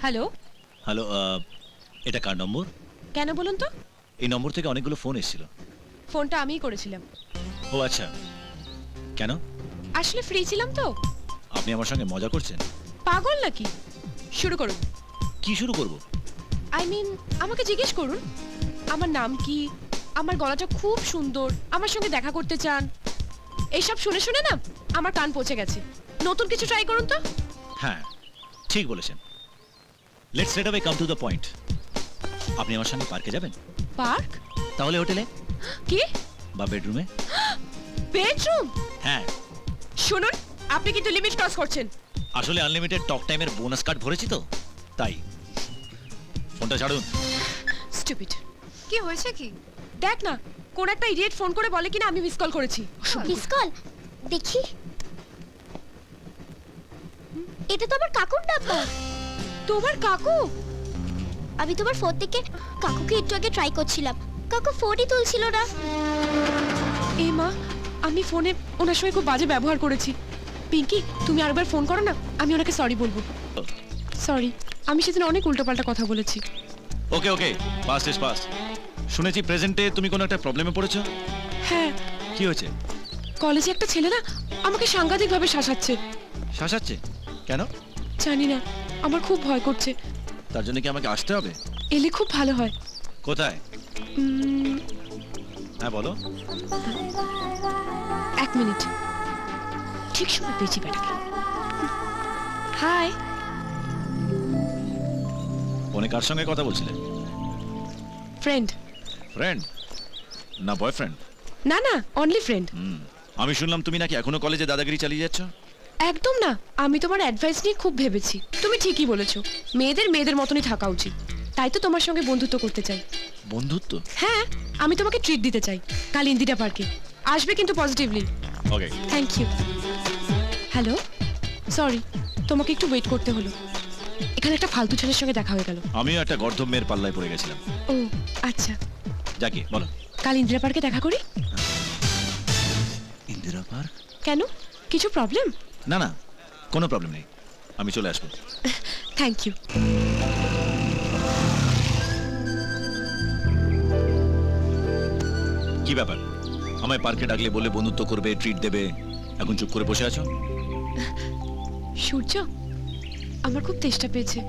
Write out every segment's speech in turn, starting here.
Hello. Hello, এটা কার নম্বর? কেন বলুন তো? এই নম্বর থেকে অনেকগুলো ফোন এসেছিল। ফোনটা আমিই করেছিলাম। ও আচ্ছা, কেন? আসলে ফ্রি ছিলাম তো। আপনি আমার সঙ্গে মজা করছেন? পাগল নাকি? শুরু করুন। কি শুরু করব? আমাকে জিজ্ঞেস করুন আমার নাম কি, আমার গলাটা খুব সুন্দর, আমার সঙ্গে দেখা করতে চান। এইসব শুনে শুনে না আমার কান পচে গেছে। নতুন কিছু ট্রাই করুন তো। হ্যাঁ, ঠিক বলেছেন। Let's straight away come to the point. আপনি আমার সঙ্গে পার্কে যাবেন? পার্ক? তাহলে হোটেলে কি? বা বেডরুমে? বেডরুম? হ্যাঁ। শুনুন, আপনি কিন্তু লিমিট ক্রস করছেন। আসলে আনলিমিটেড টক টাইমের বোনাস কার্ড ভরেছি তো, তাই। ফোনটা ছাড়ুন। স্টুপিড। কি হয়েছে কি? দেখ না, কোন একটা ইডিয়েট ফোন করে বলে কিনা আমি মিস কল করেছি। মিস কল দেখি। এটা তো আমার কাকুর নাম্বার। তোমার কাকু? আমি তোমার ফোন থেকে কাকুকে একটু আগে ট্রাই করছিলাম, কাকু ফোনই তুলছিল না। এই মা, আমি ফোনে ওনার সঙ্গে খুব বাজে ব্যবহার করেছি। পিঙ্কি, তুমি আরেকবার ফোন করো না, আমি ওনাকে সরি বলবো। সরি, আমি সেদিন অনেক উল্টোপাল্টা কথা বলেছি। ওকে ওকে, পাস্ট ইজ পাস্ট। শুনেছি প্রেজেন্টে তুমি কোনো একটা প্রবলেমে পড়েছো। হ্যাঁ, কি হয়েছে? কলেজে একটা ছেলে না আমাকে সাংঘাতিকভাবে শাসাচ্ছে। শাসাচ্ছে? কেন? জানি না, আমার খুব ভয় করছে। তার জন্য কি আমাকে আসতে হবে? এলে খুব ভালো হয়। কোথায়? হ্যাঁ বলো। এক মিনিট, ঠিক সময় পেয়েছি ব্যাটাকে। হাই। ফোনে কার সঙ্গে কথা বলছিলেন? ফ্রেন্ড। ফ্রেন্ড না বয়ফ্রেন্ড? না না, অনলি ফ্রেন্ড। আমি শুনলাম তুমি নাকি এখনো কলেজে দাদাগিরি চালিয়ে যাচ্ছ। একদম না, আমি তোমার অ্যাডভাইস নিয়ে খুব ভেবেছি। তুমি ঠিকই বলেছো, মেয়েদের মেয়েদের মতনই থাকা উচিত। তাই তো তোমার সঙ্গে বন্ধুত্ব করতে চাই। বন্ধুত্ব? হ্যাঁ, আমি তোমাকে ট্রিট দিতে চাই কাল ইন্দিরা পার্কে। আসবে কিন্তু positively. Okay. Thank you. Hello, sorry, তোমাকে একটু ওয়েট করতে হলো। এখানে একটা ফালতু ছেলের সঙ্গে দেখা হয়ে গেল। আমিও একটা গর্ধব মেয়ের পাল্লায় পড়ে গেছিলাম। ও আচ্ছা, যাকে বলো। কাল ইন্দিরা পার্কে দেখা করি। ইন্দিরা পার্ক? কেন, কিছু প্রবলেম? না না, কোনো প্রবলেম নেই, আমি চলে আসবো। Thank you. কি ব্যাপার, আমায় পার্কে ডাকলে বলে বন্ধুত্ব করবে, ট্রিট দেবে, এখন চুপ করে বসে আছো? সূর্য, আমার খুব তেষ্টা পেয়েছে।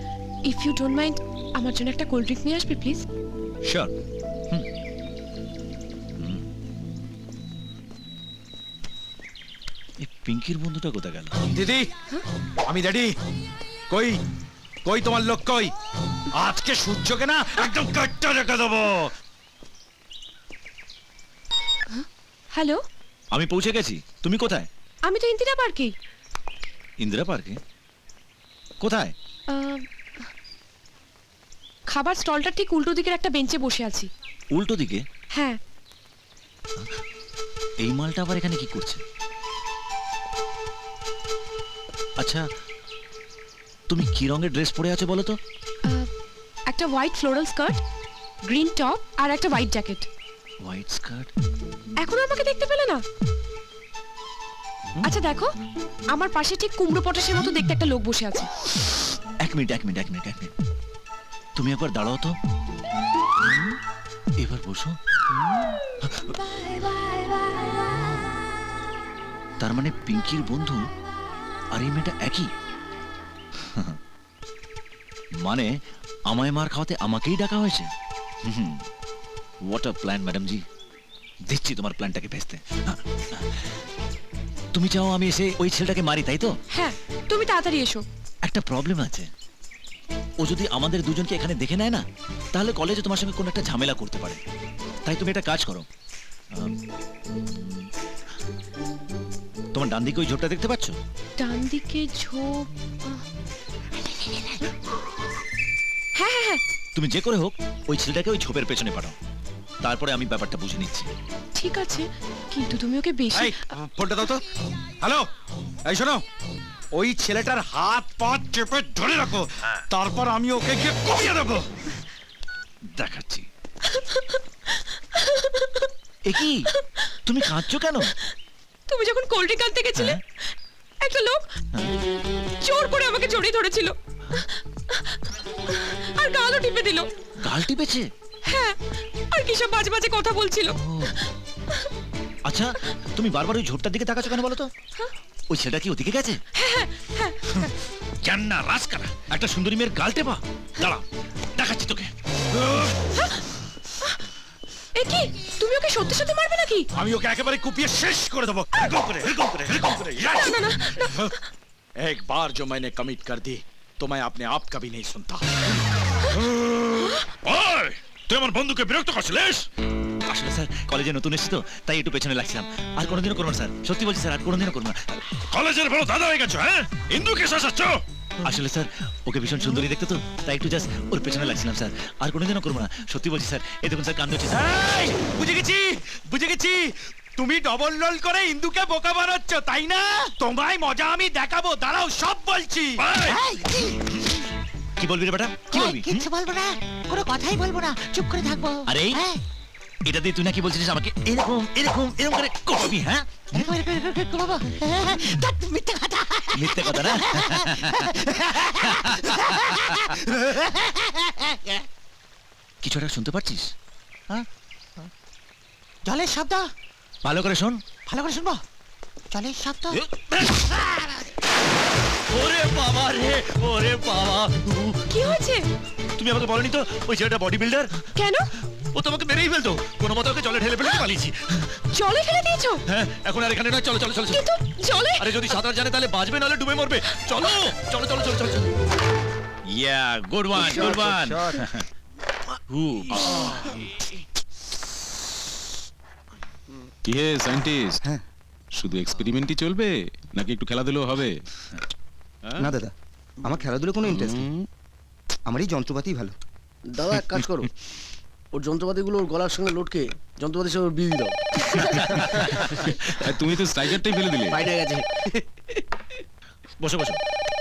ইফ ইউ ডোন্ট মাইন্ড, আমার জন্য একটা কোল্ড ড্রিঙ্ক নিয়ে আসবে প্লিজ। শিওর। এই পিঙ্কির বন্ধুটা কোথা গেল? দিদি, আমি রেডি। কই কই তোমার লোক কই? আজকে সূর্যকে না একদম কাটটা রেখে দেবো। হ্যালো, আমি পৌঁছে গেছি, তুমি কোথায়? আমি তো ইন্দিরা পার্কেই। ইন্দিরা পার্কে? কোথায়? খাবার স্টলটা ঠিক উল্টো দিকের একটা বেঞ্চে বসে আছি। উল্টো দিকে? হ্যাঁ। এই মালটা আবার এখানে কি করছে? আচ্ছা, তুমি কি রঙের ড্রেস পরে আছো বলো তো? একটা white floral skirt, green top আর একটা হোয়াইট জ্যাকেট। White skirt? এখনো আমাকে দেখতে পেলে না? আচ্ছা দেখো, আমার পাশে ঠিক কুমড়ো পটাশের মতো দেখতে একটা লোক বসে আছে। এক মিনিট। তুমি একবার দাঁড়াও তো। এবার বসো। তার মানে পিঙ্কির বন্ধু আর এই মেয়েটা একই। মানে আমায় মার খাওয়াতে আমাকেই ডাকা হয়েছে। হোয়াট আ প্ল্যান ম্যাডাম জি। দিচ্ছি তোমার প্ল্যানটাকে ভেস্তে। তুমি চাও আমি এসে ওই ছেলেটাকে মারি, তাই তো? হ্যাঁ, তুমি তাড়াতাড়ি এসো। একটা প্রবলেম আছে, ও যদি আমাদের দুজনকে এখানে দেখে নেয় না, তাহলে কলেজে তোমার সঙ্গে কোনো একটা ঝামেলা করতে পারে। তাই তুমি একটা কাজ করো, তোমার ডান দিকে ওই ঝোপটা দেখতে পাচ্ছ? ডান দিকে ঝোপ? হ্যাঁ হ্যাঁ হ্যাঁ, তুমি যে করে হোক ওই ছেলেটাকে ওই ঝোপের পেছনে পাঠাও, তারপরে আমি ব্যাপারটা বুঝে নিচ্ছি। ঠিক আছে, কিন্তু তুমি ওকে বেশি। এই ফোনটা দাও তো। হ্যালো, এই শোনো, ওই ছেলেটার হাত পা চেপে ধরে রাখো, তারপর আমি ওকে গিয়ে কমিয়ে দেবো। দেখাচ্ছি। এ কি, তুমি কাঁদছো কেন? তুমি যখন কোল্ড ড্রিঙ্ক আনতে গেছিলে, একটা লোক জোর করে আমাকে জড়িয়ে ধরেছিল। আর গালও টিপে দিল। গাল টিপেছে? হ্যাঁ, আর কি সব বাজে বাজে কথা বলছিল। ও, আচ্ছা তুমি বারবার ওই ঝোপটার দিকে তাকাচ্ছ কেন বলো তো? ওই ছেলেটা কি ওদিকে গেছে? জান্না রাজকারা একটা সুন্দরী মেয়ের গাল টেপা। দাঁড়া, দেখাচ্ছি তোকে। এ কি, তুমি ওকে সত্যি সত্যি মারবে নাকি? আমি ওকে একেবারে কুপিয়ে শেষ করে দেবো। এরকম করে, এরকম করে, এরকম করে। না না না, एक बार जो मैंने कमिट कर दी तो मैं अपने आप कभी नहीं सुनता। ওই, তুই আমার বন্ধুকে বিরক্ত করছিলিস? আসলে স্যার কলেজে নতুন এসেছি তো, তাই একটু পেছনে লাগছিলাম। আর কোনোদিনও করবো না স্যার, সত্যি বলছি স্যার, আর কোনোদিনও করবো না। কলেজের বড় দাদা হয়ে গেছো, হ্যাঁ? ইন্দুকে শাসাচ্ছ? আসলে স্যার ওকে ভীষণ সুন্দরী দেখতে তো, তাই একটু জাস্ট ওর পেছনে লাগছিলাম স্যার। আর কোনোদিনও করবো না, সত্যি বলছি স্যার। এই দেখুন স্যার, কান ধরছে স্যার। এই, বুঝে গেছি, বুঝে গেছি। তুমি ডবল রোল করে ইন্দুকে বোকা বানাচ্ছ, তাই না? তোমায় মজা আমি দেখাবো, দাঁড়াও, সব বলছি। কি বলবি রে বেটা, কি বলবি? কিচ্ছু বলবো না, কোনো কথাই বলবো না, চুপ করে থাকবো। আরে হ্যাঁ, এটা দিয়ে তুই নাকি বলছিস আমাকে এরকম এরকম এরকম করে করবি? হ্যাঁ, এরকম করবো। ধ্যাৎ, মিথ্যে কথা। মিথ্যে কথা না? কিছু একটা শুনতে পাচ্ছিস? হ্যাঁ, জলের শব্দ, ভালো করে শোন। ভালো করে শুনবো। জলের শব্দ। ওরে বাবা রে, ওরে বাবা। কি হয়েছে? তুমি আমাকে বলনি তো ওই ছেলেটা বডি বিল্ডার? কেন? ও তোমাকে মেরেই ফেলতো, কোনো মতো ওকে জলে ঢেলে ফেলে পালিয়েছি। জলে ফেলে দিয়েছো? হ্যাঁ, এখন আর এখানে নয়, চলো চলো চলো চলো। কিন্তু জলে। আরে যদি সাঁতার জানে তাহলে বাঁচবে, নাহলে ডুবে মরবে। চলো চলো চলো চলো চলো চলো। ইয়া, গুড ওয়ান, গুড ওয়ান। কি হে সায়েন্টিস্ট, শুধু এক্সপেরিমেন্টই চলবে নাকি একটু খেলাধুলো হবে? না দাদা, আমার খেলাধুলো কোনো ইন্টারেস্ট নেই। আমার এই যন্ত্রপাতি ভালো। দাদা এক কাজ করো, ওর যন্ত্রপাতিগুলো ওর গলার সঙ্গে লটকে যন্ত্রপাতির সঙ্গে ওর বিয়ে দিয়ে দাও। আর তুমি তো স্ট্রাইকারটাই ফেলে দিলে। বাইরে গেছে। বসো বসো,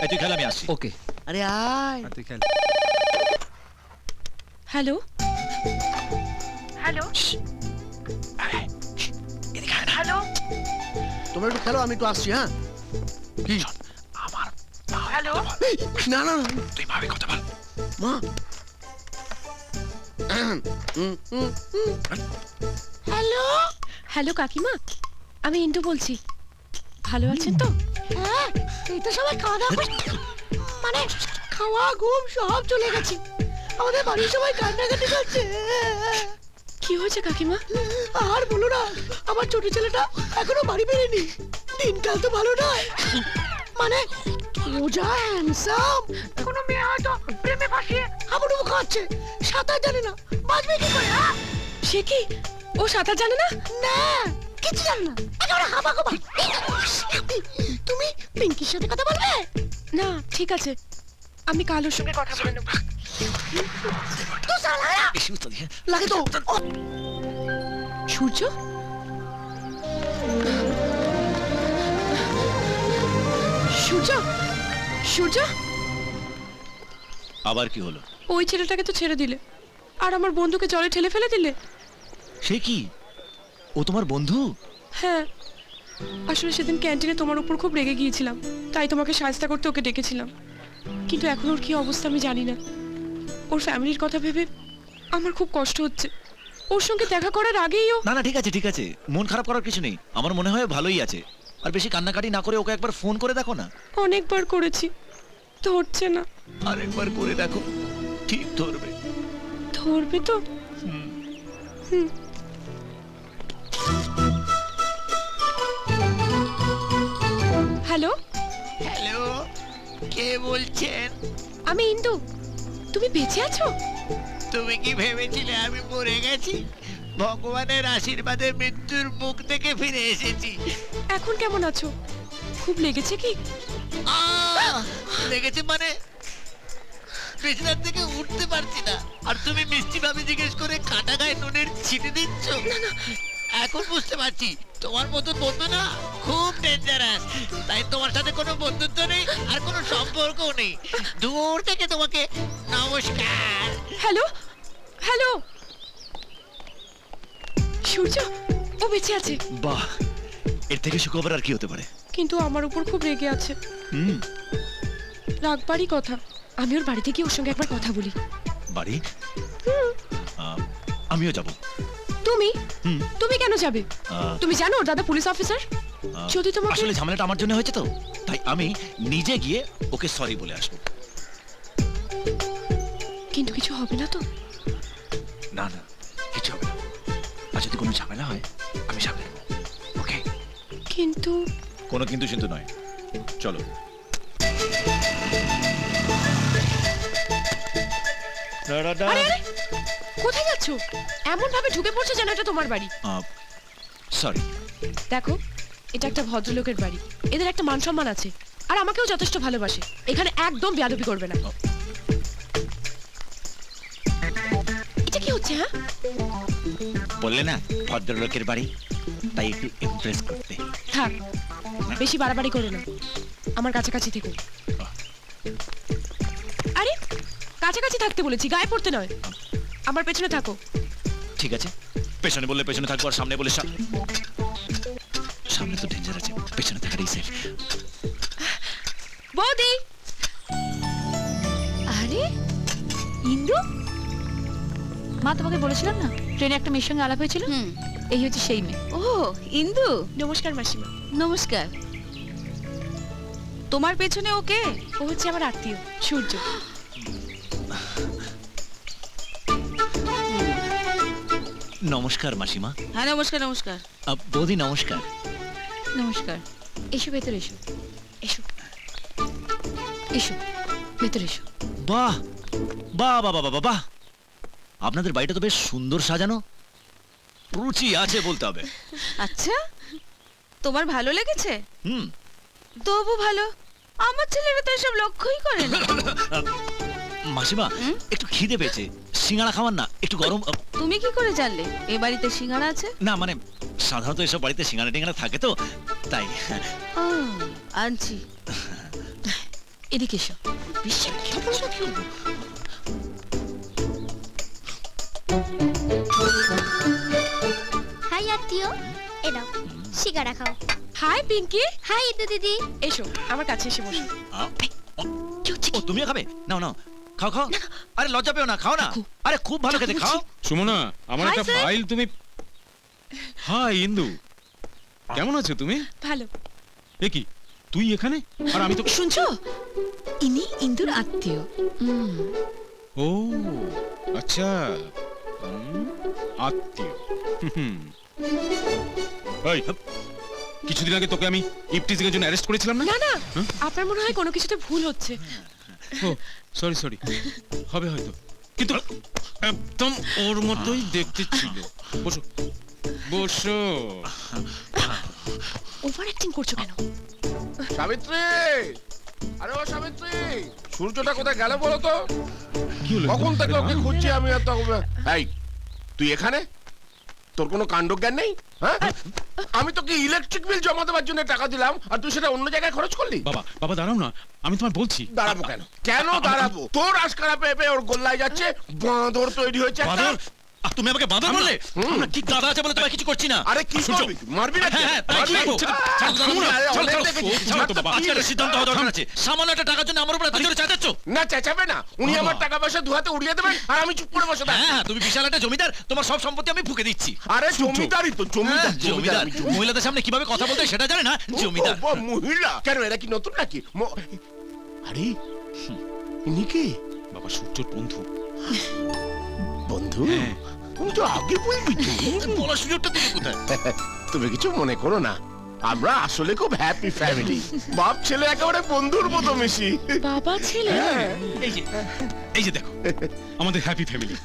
এই তুই খেল, আমি আসছি। ওকে, আরে আয়। তুই খেল। হ্যালো হ্যালো হ্যালো, তোমরা একটু খেলো, আমি একটু আসছি। হ্যাঁ, কি আমার হ্যালো। না না না, তুই ভাবে কথা বল। মা। হ্যালো, হ্যালো কাকিমা, আমি ইন্টু বলছি। ভালো আছেন তো? হ্যাঁ, এই তো সবাই খাওয়া দাওয়া করছে। মানে খাওয়া ঘুম সব চলে গেছে। আমাদের বাড়ির সবাই কান্নাকাটি করছে। কি হয়েছে কাকিমা? আর বলো না, আমার ছোট ছেলেটা এখনো বাড়ি বেরেনি। দিনকাল তো ভালো নয়। মানে রোজা হ্যান্ডসাম কোনো মেয়ে হয়তো প্রেমে ফাঁসিয়ে হাবুডুবু খাচ্ছে, সাঁতার জানে না, বাঁচবে কি করে? সে কি, ও সাঁতার জানে না? না, কিছু জানে না, একেবারে হাবা গোবা। তুমি পিঙ্কির সাথে কথা বলবে? না, ঠিক আছে, আমি কালোর সঙ্গে কথা বলে নেব। তো সালায়া লাগে তো। সূর্য, সূর্য, সূর্য, আবার কি হলো? ওই ছেলেটাকে তো ছেড়ে দিলে, আর আমার বন্ধুকে জলে ঠেলে ফেলে দিলে। সে কি, ও তোমার বন্ধু? হ্যাঁ, আসলে সেদিন ক্যান্টিনে তোমার উপর খুব রেগে গিয়েছিলাম, তাই তোমাকে সাহায্য করতে ওকে ডেকেছিলাম। কিন্তু এখন ওর কি অবস্থা আমি জানি না। ওর ফ্যামিলির কথা ভেবে আমার খুব কষ্ট হচ্ছে। ওর সঙ্গে দেখা করার আগেই ও। না না, ঠিক আছে ঠিক আছে, মন খারাপ করার কিছু নেই। আমার মনে হয় ভালোই আছে। আর বেশি কান্নাকাটি না করে ওকে একবার ফোন করে দেখো না। অনেকবার করেছি, ধরছে না। আর একবার করে দেখো, ঠিক ধরবে। ধরবে তো? হুম। হ্যালো হ্যালো, কে বলছেন? আমি ইন্দু। তুমি বেঁচে আছো? তুমি কি ভেবেছিলে আমি মরে গেছি? ভগবানের আশীর্বাদে মৃত্যুর মুখ থেকে ফিরে এসেছি। এখন কেমন আছো? খুব লেগেছে কি? আহ! লেগেছে মানে বিছানার থেকে উঠতে পারছি না, আর তুমি মিষ্টি ভাবে জিজ্ঞেস করে কাটা গায়ে নুনের ছিটে দিচ্ছ। এখন বুঝতে পারছি তোমার মতন বন্ধু না খুব ডেঞ্জারাস। তাই তোমার সাথে কোনো বন্ধুত্ব নেই আর কোনো সম্পর্কও নেই। দূর থেকে তোমাকে নমস্কার। হ্যালো হ্যালো, সূর্য, ও বেঁচে আছে। বাহ, এর থেকে সুখবর আর কি হতে পারে? কিন্তু আমার উপর খুব রেগে আছে। হুম, রাগবারই কথা। আমি ওর বাড়িতে গিয়ে ওর সঙ্গে একবার কথা বলি। বাড়ি? আমিও যাব। তুমি হুম। তুমি কেন যাবে? আহ, তুমি জানো ওর দাদা পুলিশ অফিসার। যদি তোমাকে আসলে ঝামেলাটা আমার জন্য হয়েছে তো, তাই আমি নিজে গিয়ে ওকে সরি বলে আসবো। কিন্তু কিছু হবে না তো? না না, কিছু হবে না। আর যদি কোনো ঝামেলা হয় আমি সামলে নেবো। ওকে? কিন্তু কোনো কিন্তু কিন্তু নয়, চলো। আরে আরে, কোথায় যাচ্ছো? এমন ভাবে ঢুকে পড়ছো যেন এটা তোমার বাড়ি। সরি। দেখো, এটা একটা ভদ্রলোকের বাড়ি, এদের একটা মান সম্মান আছে, আর আমাকেও যথেষ্ট ভালোবাসে। এখানে একদম বেয়াদবি করবে না। এটা কি হচ্ছে? হ্যাঁ, বললে না ভদ্রলোকের বাড়ি, তাই একটু ইমপ্রেস করতে। থাক, বেশি বাড়াবাড়ি করো না, আমার কাছাকাছি থেকো। আরে, কাছাকাছি থাকতে বলেছি, গায়ে পড়তে নয়। আমার পেছনে থাকো। ঠিক আছে, পেছনে বললে পেছনে থাকবো, আর সামনে বললে সামনে তো ডেঞ্জার আছে, পেছনে থাকাটাই সেফ। বৌদি! আরে ইন্দু, মা তোমাকে বলেছিলাম না ট্রেনে একটা মেয়ের সঙ্গে আলাপ হয়েছিল, এই হচ্ছে সেই মেয়ে। ও ইন্দু, নমস্কার মাসিমা। নমস্কার। তোমার পেছনে ওকে? ও হচ্ছে আমার আত্মীয় সূর্য। নমস্কার মাসিমা। হ্যাঁ নমস্কার নমস্কার। বৌদি নমস্কার। নমস্কার। এসো ভেতরে এসো, এসো এসো ভেতরে এসো। বাহ বাহ বাহ বাহ বাহ বাহ, আপনাদের বাড়িটা তো বেশ সুন্দর সাজানো, রুচি আছে বলতে হবে। আচ্ছা, তোমার ভালো লেগেছে? হুম। তবু ভালো, আমার ছেলেরা তো এসব লক্ষ্যই করে না। মাসিমা, একটু খিদে পেয়েছে, সিঙ্গাড়া খাওয়ান না, একটু গরম। তুমি কি করে জানলে এ বাড়িতে সিঙ্গারা আছে? না মানে সাধারণত এসব বাড়িতে সিঙ্গাড়া টিঙ্গাড়া থাকে তো, তাই। ও, আনছি। এদিকে এসো। হাই আত্মীয়, এ নাও সিগারা খাও। হাই পিঙ্কি। হাই ইন্দু দিদি। এসো আমার কাছে এসে বসো। ও তুমিও খাবে? নাও নাও, খাও খাও। আরে লজ্জা পেও না, খাও না। আরে খুব ভালো খেতে, খাও। সুমনা, আমার Hi, একটা sir. ফাইল তুমি। হাই ইন্দু, কেমন আছো তুমি? ভালো। এ কি, তুই এখানে আর আমি তো। শুনছো, ইনি ইন্দুর আত্মীয়। ও আচ্ছা, আত্মীয়। হুম। এই, কিছুদিন আগে তোকে আমি ইপটিজিং এর জন্য অ্যারেস্ট করেছিলাম না? না না, হ্যাঁ? আপনার মনে হয় কোনো কিছুতে ভুল হচ্ছে। ও সরি সরি, হবে হয়তো, কিন্তু একদম ওর মতোই দেখতে ছিল। বসো বসো। ওভার অ্যাক্টিং করছো কেন? সাবিত্রী, আরে ও সাবিত্রী, সূর্যটা কোথায় গেল বলো তো? কি হলো? কখন থেকে ওকে খুঁজছি আমি। আর তখন এই, তুই এখানে? তোর কোনো কাণ্ডজ্ঞান নেই? হ্যাঁ, আমি তোকে ইলেকট্রিক বিল জমা দেওয়ার জন্য টাকা দিলাম, আর তুই সেটা অন্য জায়গায় খরচ করলি। বাবা বাবা দাঁড়াও না, আমি তোমায় বলছি। দাঁড়াবো কেন? কেন দাঁড়াবো? তোর আশকারা পেয়ে পেয়ে ওর গোল্লায় যাচ্ছে, বাঁদর তৈরি হয়েছে একটা। বাঁদর? আর তুমি আমাকে বাঁদর বললে? আমরা কি দাদা আছে বলে তোমায় কিছু করছি না। আরে কি সূর্য। করবি? মারবি না? হ্যাঁ, হ্যাঁ, তাই মারবি? ছাড়বো। আরে, অনেক দেখেছি। ছাড়ো তো বাবা। আজকে একটা সিদ্ধান্ত হওয়া দরকার আছে। সামান্য একটা টাকার জন্য আমার উপরে এত জোরে চেঁচাচ্ছ? না চেঁচাবে না, উনি বাবা। আমার টাকা পয়সা ধোয়াতে উড়িয়ে দেবেন, আর আমি চুপ করে বসে থাকবো। হ্যাঁ, তুমি বিশাল একটা জমিদার, তোমার সব সম্পত্তি আমি ফুঁকে দিচ্ছি। আরে জমিদারই তো, জমিদার হ্যাঁ, জমিদার। আমি জমিদার। মহিলাদের সামনে কিভাবে কথা বলতে হয় সেটা জানে না, জমিদার। ও, মহিলা কেন? এরা কি নতুন নাকি? আরে ইনি কি? বাবা সূর্যর বন্ধু। বন্ধু? হ্যাঁ। তুমি তো আগে বলবি তো। বলার সুযোগটা তুমি কোথায়? তুমি কিছু মনে করো না, আমরা আসলে খুব হ্যাপি ফ্যামিলি। বাপ ছেলে একেবারে বন্ধুর মতো মিশি। বাবা ছেলে? এই যে, এই যে দেখো, আমাদের হ্যাপি ফ্যামিলি।